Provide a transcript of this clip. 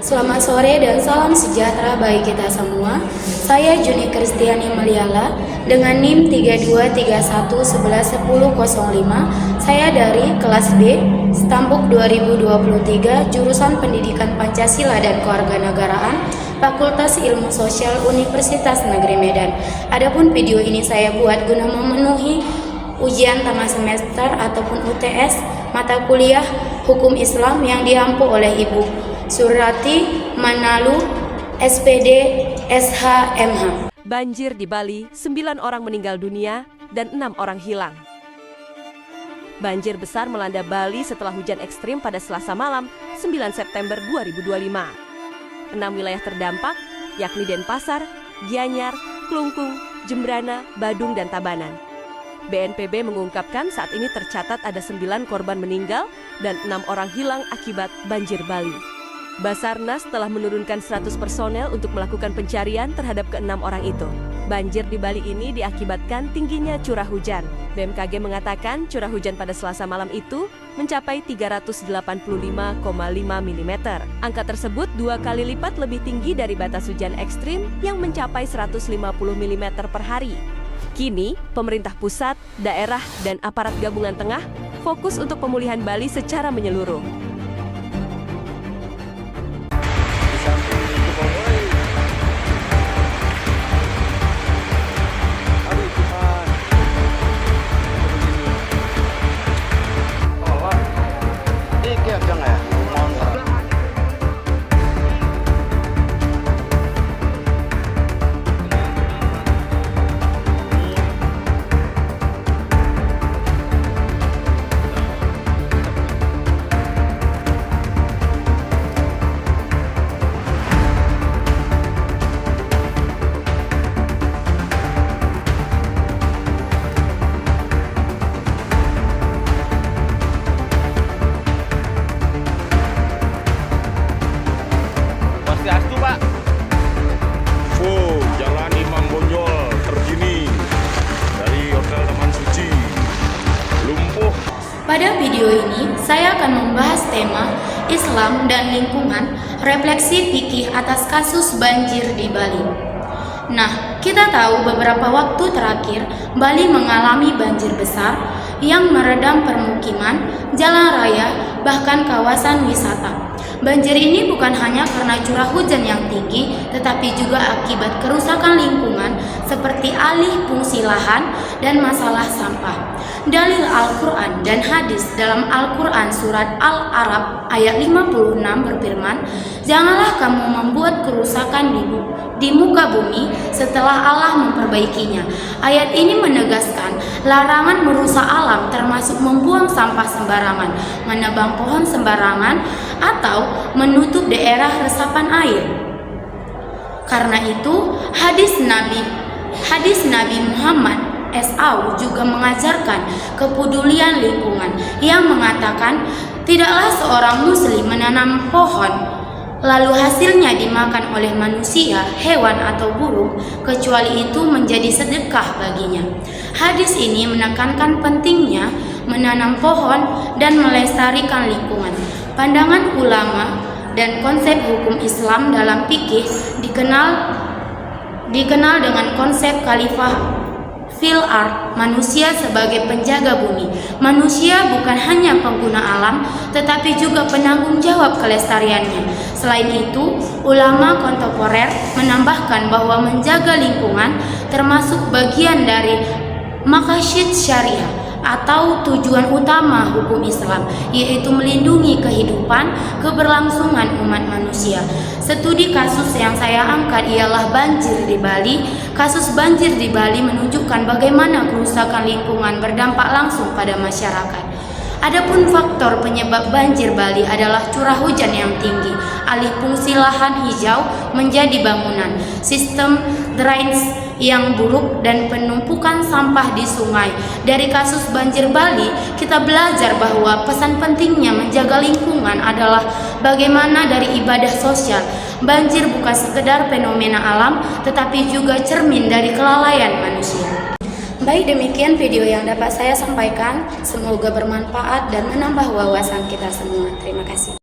Selamat sore dan salam sejahtera bagi kita semua. Saya Juni Kristiani Meliala dengan NIM 3231111005. Saya dari kelas B, Stambuk 2023, jurusan Pendidikan Pancasila dan Kewarganegaraan, Fakultas Ilmu Sosial Universitas Negeri Medan. Adapun video ini saya buat guna memenuhi ujian tamat semester ataupun UTS mata kuliah Hukum Islam yang diampu oleh Ibu Surati Manalu, SPD, SHMH. Banjir di Bali, 9 orang meninggal dunia dan 6 orang hilang. Banjir besar melanda Bali setelah hujan ekstrim pada Selasa malam, 9 September 2025. 6 wilayah terdampak, yakni Denpasar, Gianyar, Klungkung, Jembrana, Badung, dan Tabanan. BNPB mengungkapkan saat ini tercatat ada 9 korban meninggal dan 6 orang hilang akibat banjir Bali. Basarnas telah menurunkan 100 personel untuk melakukan pencarian terhadap ke-6 orang itu. Banjir di Bali ini diakibatkan tingginya curah hujan. BMKG mengatakan curah hujan pada Selasa malam itu mencapai 385,5 mm. Angka tersebut 2 kali lipat lebih tinggi dari batas hujan ekstrim yang mencapai 150 mm per hari. Kini, pemerintah pusat, daerah, dan aparat gabungan tengah fokus untuk pemulihan Bali secara menyeluruh. Jalan Imam Bonjol terkini dari Hotel Taman Suci, lumpuh. Pada video ini, saya akan membahas tema Islam dan lingkungan, refleksi fikih atas kasus banjir di Bali. Nah, kita tahu beberapa waktu terakhir Bali mengalami banjir besar yang merendam permukiman, jalan raya, bahkan kawasan wisata. Banjir ini bukan hanya karena curah hujan yang tinggi, tetapi juga akibat kerusakan lingkungan seperti alih fungsi lahan dan masalah sampah. Dalil Al-Quran dan hadis dalam Al-Quran surat Al-A'raf ayat 56 berfirman, "Janganlah kamu membuat kerusakan di muka bumi setelah Allah memperbaikinya." Ayat ini menegaskan larangan merusak alam termasuk membuang sampah sembarangan, menebang pohon sembarangan, atau menutup daerah resapan air. Karena itu, hadis Nabi Muhammad SAW juga mengajarkan kepedulian lingkungan yang mengatakan tidaklah seorang muslim menanam pohon lalu hasilnya dimakan oleh manusia, hewan atau burung, kecuali itu menjadi sedekah baginya. Hadis ini menekankan pentingnya menanam pohon dan melestarikan lingkungan. Pandangan ulama dan konsep hukum Islam dalam fikih dikenal dengan konsep khalifah fil ard, manusia sebagai penjaga bumi. Manusia bukan hanya pengguna alam, tetapi juga penanggung jawab kelestariannya. Selain itu, ulama kontemporer menambahkan bahwa menjaga lingkungan termasuk bagian dari maqasid syariah atau tujuan utama hukum Islam, yaitu melindungi kehidupan keberlangsungan umat manusia. Studi kasus yang saya angkat ialah banjir di Bali. Kasus banjir di Bali menunjukkan bagaimana kerusakan lingkungan berdampak langsung pada masyarakat. Adapun faktor penyebab banjir Bali adalah curah hujan yang tinggi, alih fungsi lahan hijau menjadi bangunan, sistem drainase yang buruk, dan penumpukan sampah di sungai. Dari kasus banjir Bali, kita belajar bahwa pesan pentingnya menjaga lingkungan adalah bagaimana dari ibadah sosial. Banjir bukan sekedar fenomena alam, tetapi juga cermin dari kelalaian manusia. Baik, demikian video yang dapat saya sampaikan. Semoga bermanfaat dan menambah wawasan kita semua. Terima kasih.